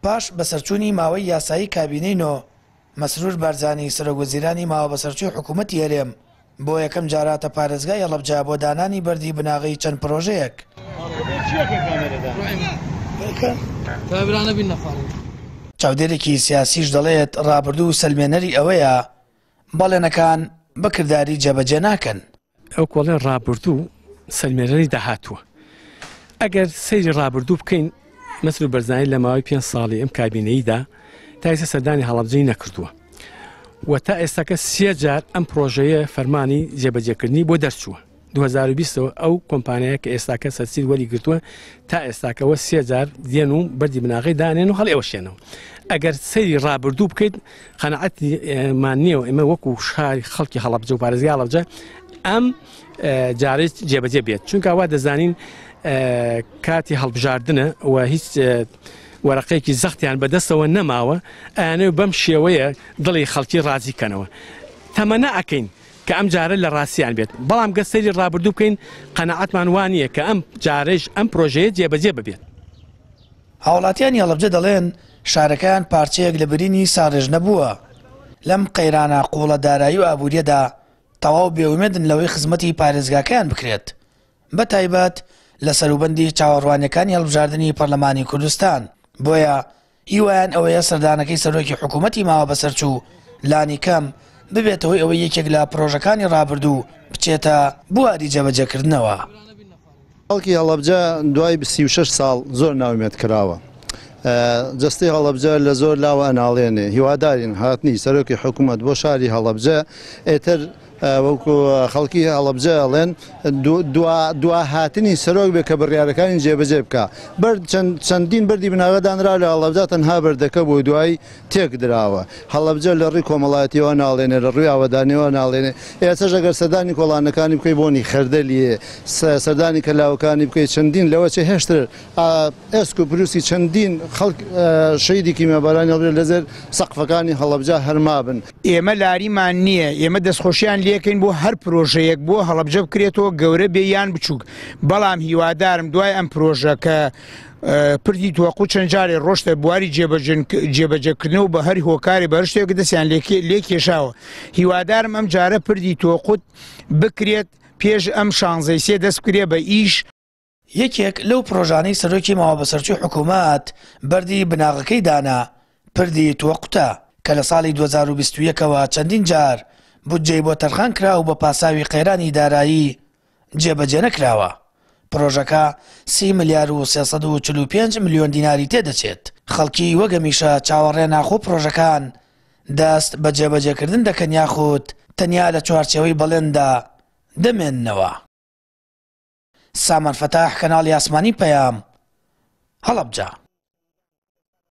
پاش بەسەرچوونی ماوەی یاسایی کابینەی مەسرور بارزانی سەرۆکوەزیرانی ماوە بەسەرچووی حکوومەتی هەرێم بۆ یەکەم جاراتە پارێزگای هەڵەبجە بۆ دانانی بەردی بناغی چەند پرۆژەیەک. چاودێرێکی سیاسیش دەڵێت ڕابردوو سەلمێنەری ئەوەیە بەڵێنەکان بەکردداری جێبەجێ ناکەن. ئەو کۆڵێن ڕابردوو سەلمێنەری داهاتووە. ئەگەر سەیری ڕابردوو بکەین مەسرور بەرزانی لە ماوەی 5 ساڵی ئەم کابینەیدا تا ئێستا سەردانی هەڵەبجەی نەکردووە و تا ئێستاکە 3 جار ئەم پرۆژەیە فەرمانی جێبەجێکردنی بۆ دەرچووە. 2020 ئەو کۆمپانیایە کە ئێستاکە سەرسیر وەری گرتووە تا ئێستاکەوە 3 جار دێن و بەردی بناغی دانێن و هەڵی ئەوەشێنەوە. ئەگەر سەیری ڕابردوو بکەیت قەنەعەتمان نییە و ئێمە وەکو شاری خەڵکی هەڵەبجە و پارێزگای هەڵەبجە ئەم جارێت جێبەجێ بێت، چونکە وا دەزانین کاتی هەڵبژاردنە و هیچ وەرەقەیەکی زەختیان بەدەستەوە نەماوە، ئەیانەوە بەم شێوەیە دڵی خەڵکی ڕازیکەنەوە. تەمەنە ئەکەین کە ئەم جارە لە ڕاستیان بێت، بەڵام گە سەیری ڕابردوو بکەین قەنەعەتمان وانییە کە ئەم جارێژ ئەم پرۆژەیە جێبەجێ ببێت. هاوڵاتیانی هەڵەبجە دەڵێن شارەکەیان پارچەیەک لە برینی ساڕێژ نەبووە. لەم قەیرانە قوڵە دارایی و ئابوووریەدا تەواو بێومێدن لەوەی خزمەتی پارێزگاکەیان بکرێت، بە تایبەت لە سەروبەندی چاوەڕوانیەکانی هەڵبژاردننی پەرلەمانی کوردستان. بۆیە هیوایان ئەوەیە سەردانەکەی سەرۆکی حکوومەتی ماوە بەسەرچوو لانی کەم ببێتەوەی ئەوەی یەکێک لە پرۆژەکانی ڕابردوو بچێتە بواری جێبەجێکردنەوە. خەڵکی هەڵەبجە دوای 36 ساڵ زۆر ناومێت کراوە. جستی هەڵەبجە لە زۆر لاوە ئەناڵێنێ، هیوادارین هاتنی سەرۆکی حکوومەت بۆ شاری هەڵەبجە ئێتر وەکو خەڵکی هەڵەبجە ئەڵێن دوا هاتنی سەرۆک بێ کە بڕیارەکانی جێبەجێ بکە. چەندین بەردی بناغەدانرا لە هەڵەبجە تەنها بەردەکە بۆ دوای تێک دراوە. هەڵەبجە لە ڕووی کۆمەڵایەتیەوە ناڵێنێ، لە ڕووی ئاوەدانیەوە ناڵێنێ. ئێستا ئەگەر سەردانی کۆڵانەکانی بکەی بۆنی خەردەلیێ، سەردانی کەلاوەکانی بکەیت چەندین لەوە چێ هێشتر ئێسک و پروسی چەندین خەڵک شەیدی کیمیابارانی هەڵبژێ لەزێر سەقفەکانی هەڵەبجە هەرما بن. ئێمە لاریمان نییە، ئێمە دەستخۆشیان لێکەین بۆ هەر پرۆژەیەک بۆ هەڵەبجە بکرێتەوە گەورە بێ یان بچووک. بەڵام هیوادارم دوای ئەم پرۆژە کە پردی توەقوو چەند جارێ ڕۆشتە بواری جێبەجێکردنەوە بە هەر هۆکاری بەرشتێک دەستیان لێ کێشاوە. هیوادارم ئەم جارە پردی توەقوت بکرێت پێش ئەم شانزەی سێ دەست بکرێ بە ئیش. یەکێک لەو پرۆژانەی سەرۆکی ماوە بەسەرچووی حکوومەت بەردی بناغەکەی دانا پردی توەقوتە کە لە ساڵی 2021ەوە چەندین جار بودجەی بۆ تەرخان کرا و بە پاساوی قەیرانی دارایی جێبەجێ نەکراوە. پرۆژەکە 30 ملیار و 345 ملیۆن دیناری تێدەچێت. خەڵکی وەگەمیشە چاوەڕێ ناخۆ پرۆژەکان دەست بە جێبەجێکردن دەکەن یاخود تەنیا لە چوارچێوەی بەڵێندا دەمێننەوە. سامان فەتاح، کەناڵی ئاسمانی پەیام، هەڵەبجە.